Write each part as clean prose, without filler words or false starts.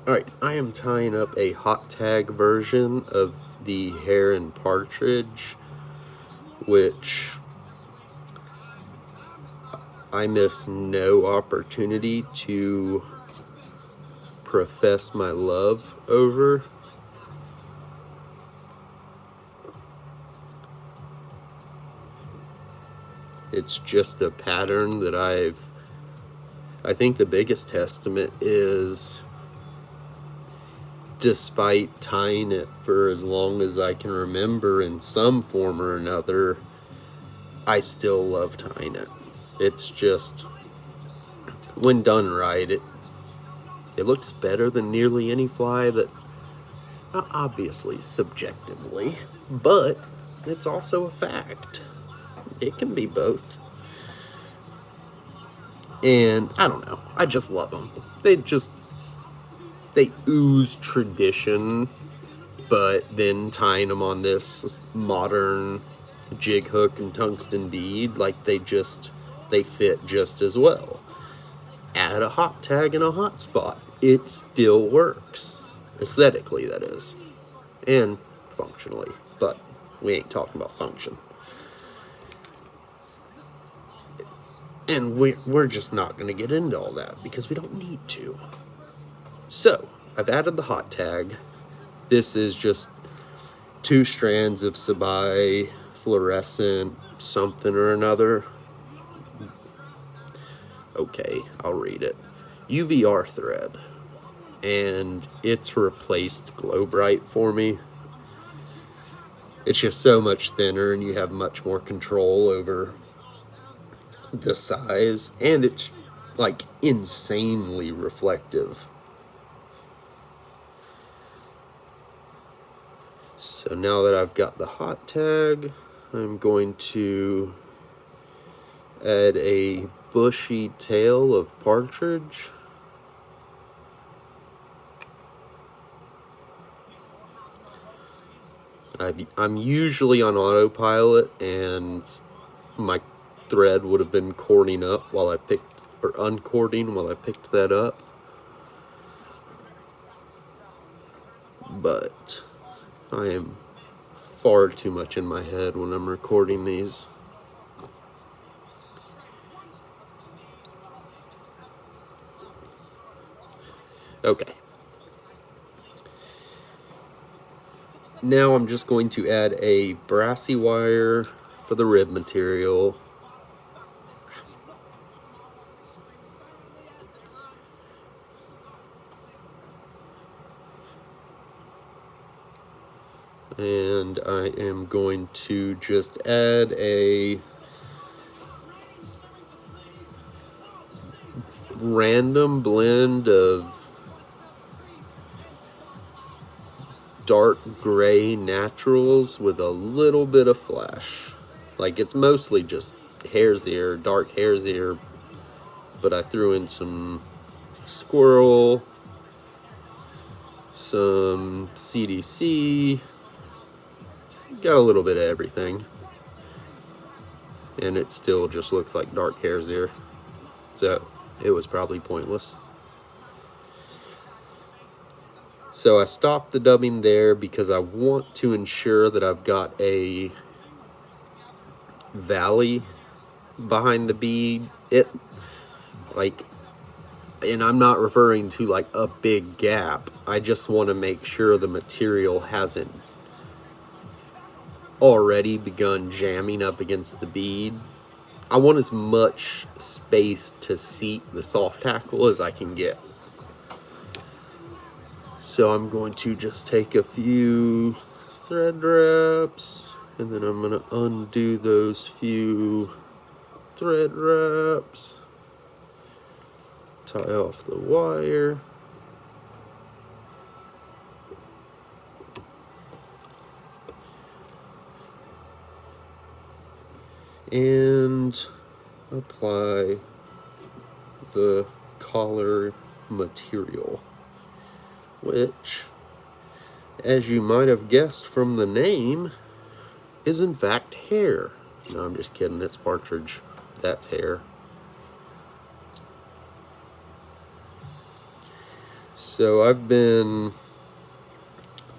Alright, I am tying up a hot tag version of the Hare and Partridge, which I miss no opportunity to profess my love over. It's just a pattern that I think the biggest testament is, despite tying it for as long as I can remember in some form or another, I still love tying it. It's just, when done right, it looks better than nearly any fly that, obviously subjectively, but it's also a fact. It can be both. And I don't know, I just love them. They ooze tradition, but then tying them on this modern jig hook and tungsten bead, like they fit just as well. Add a hot tag in a hot spot, it still works. Aesthetically, that is. And functionally, but we ain't talking about function. And we're just not going to get into all that because we don't need to. So, I've added the hot tag. This is just 2 strands of Sabai fluorescent something or another. Okay, I'll read it. UVR thread. And it's replaced Glow Bright for me. It's just so much thinner and you have much more control over the size, and it's like insanely reflective. So now that I've got the hot tag, I'm going to add a bushy tail of partridge. I'm usually on autopilot, and my thread would have been cording up while I picked, or uncording while I picked that up. But I am far too much in my head when I'm recording these. Okay. Now I'm just going to add a Brassie wire for the rib material. And I am going to just add a random blend of dark gray naturals with a little bit of flash. Like, it's mostly just hare's ear, dark hare's ear, but I threw in some squirrel, some CDC. It's got a little bit of everything, and it still just looks like dark hare's ear, so it was probably pointless. So I stopped the dubbing there because I want to ensure that I've got a valley behind the bead. And I'm not referring to like a big gap. I just want to make sure the material hasn't already begun jamming up against the bead. I want as much space to seat the soft hackle as I can get. So I'm going to just take a few thread wraps, and then I'm going to undo those few thread wraps, tie off the wire, and apply the collar material, which, as you might have guessed from the name, is in fact hare. No, I'm just kidding, it's partridge. That's hare. So I've been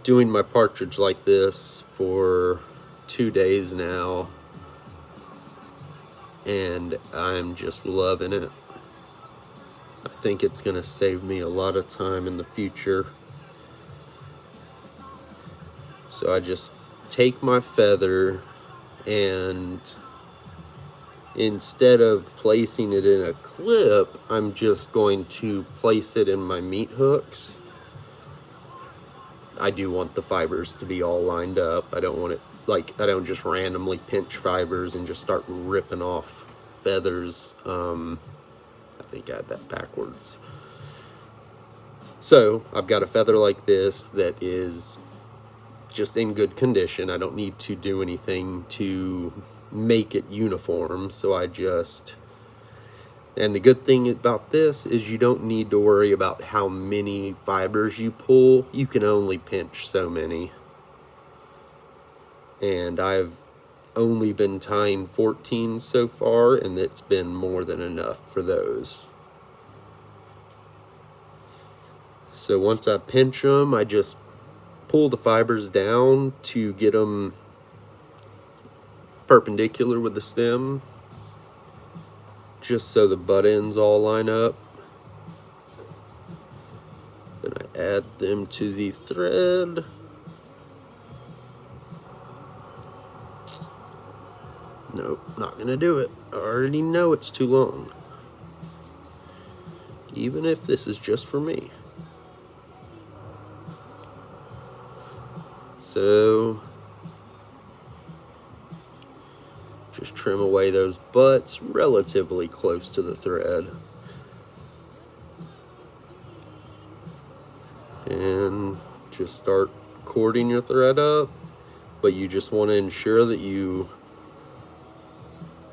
doing my partridge like this for 2 days now, and I'm just loving it. I think it's going to save me a lot of time in the future. So I just take my feather, and instead of placing it in a clip, I'm just going to place it in my meat hooks. I do want the fibers to be all lined up. I don't want it, like, I don't just randomly pinch fibers and just start ripping off feathers. I think I had that backwards. So I've got a feather like this that is just in good condition. I don't need to do anything to make it uniform. So and the good thing about this is you don't need to worry about how many fibers you pull. You can only pinch so many. And I've only been tying 14 so far, and it's been more than enough for those. So once I pinch them, I just pull the fibers down to get them perpendicular with the stem, just so the butt ends all line up. Then I add them to the thread. Nope, not gonna do it. I already know it's too long. Even if this is just for me. So just trim away those butts relatively close to the thread. And just start cording your thread up, but you just want to ensure that you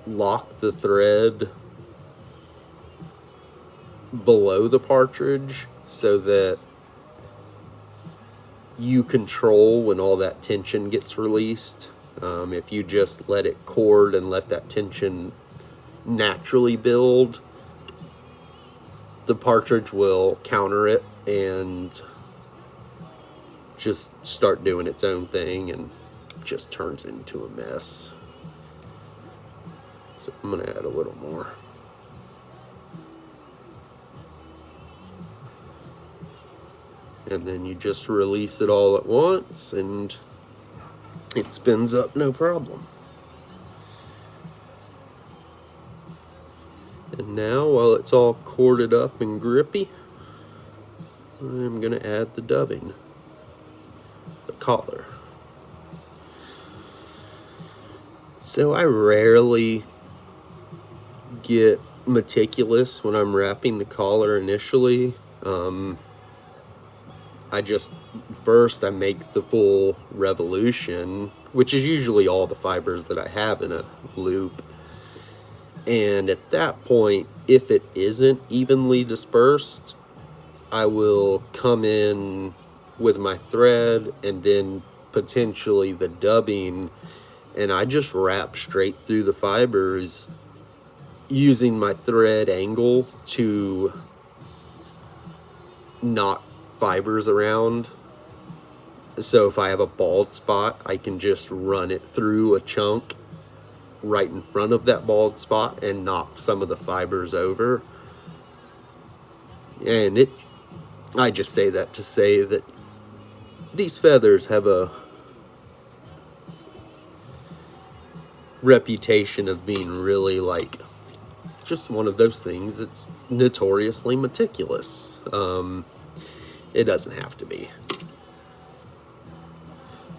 lock the thread below the partridge so that you control when all that tension gets released. If you just let it cord and let that tension naturally build, the partridge will counter it and just start doing its own thing and just turns into a mess. So I'm going to add a little more. And then you just release it all at once and it spins up no problem. And now, while it's all corded up and grippy, I'm going to add the dubbing, the collar. So I rarely get meticulous when I'm wrapping the collar initially. First I make the full revolution, which is usually all the fibers that I have in a loop. And at that point, if it isn't evenly dispersed, I will come in with my thread and then potentially the dubbing, and I just wrap straight through the fibers using my thread angle to knock fibers around. So if I have a bald spot, I can just run it through a chunk right in front of that bald spot and knock some of the fibers over. And I just say that to say that these feathers have a reputation of being really, like, just one of those things that's notoriously meticulous. It doesn't have to be.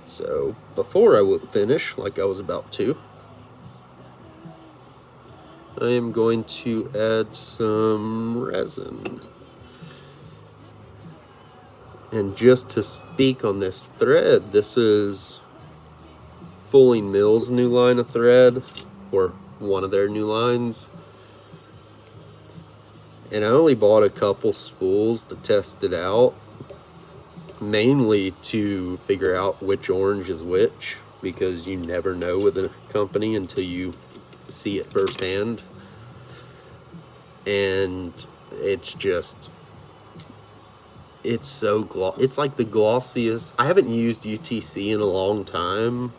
So before I would finish, like I was about to, I am going to add some resin. And just to speak on this thread, this is Fulling Mills' new line of thread, or one of their new lines. And I only bought a couple spools to test it out, mainly to figure out which orange is which, because you never know with a company until you see it firsthand. And it's just it's so it's like the glossiest. I haven't used UTC in a long time.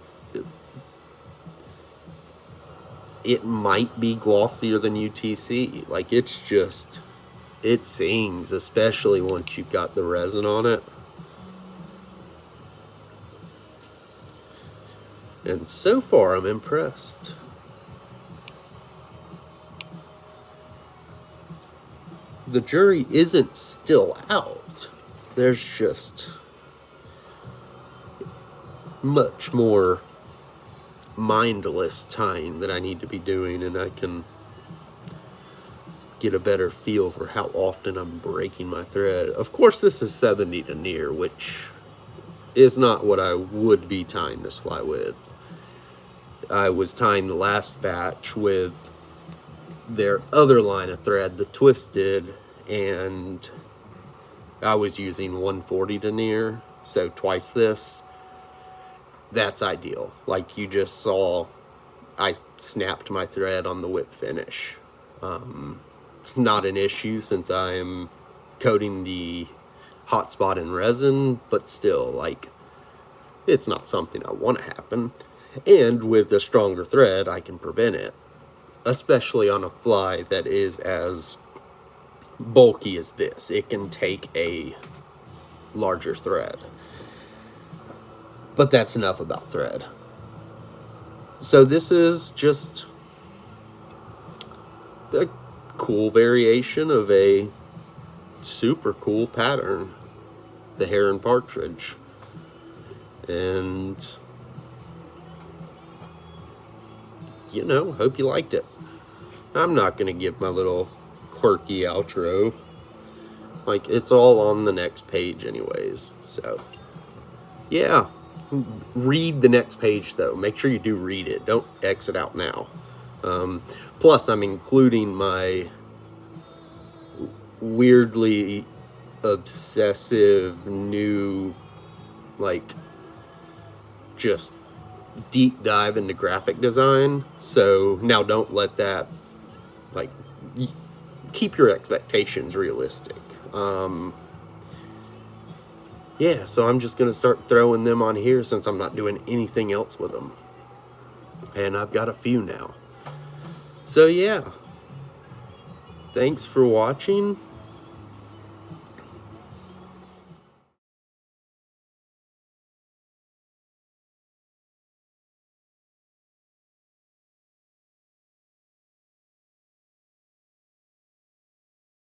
It might be glossier than UTC. Like, it's just, it sings, especially once you've got the resin on it. And so far, I'm impressed. The jury isn't still out. There's just much more mindless tying that I need to be doing, and I can get a better feel for how often I'm breaking my thread. Of course, this is 70 denier, which is not what I would be tying this fly with. I was tying the last batch with their other line of thread, the twisted, and I was using 140 denier, so twice this. That's ideal. Like you just saw, I snapped my thread on the whip finish. It's not an issue since I'm coating the hot spot in resin, but still, like, it's not something I want to happen. And with a stronger thread, I can prevent it, especially on a fly that is as bulky as this. It can take a larger thread. But that's enough about thread. So this is just a cool variation of a super cool pattern, the Hare and Partridge. And, you know, hope you liked it. I'm not going to give my little quirky outro. Like, it's all on the next page anyways. So, yeah. Read the next page, though. Make sure you do read it. Don't exit out now. Plus, I'm including my weirdly obsessive new, like, just deep dive into graphic design. So now don't let that, like, keep your expectations realistic. Yeah, so I'm just going to start throwing them on here since I'm not doing anything else with them. And I've got a few now. So yeah, thanks for watching.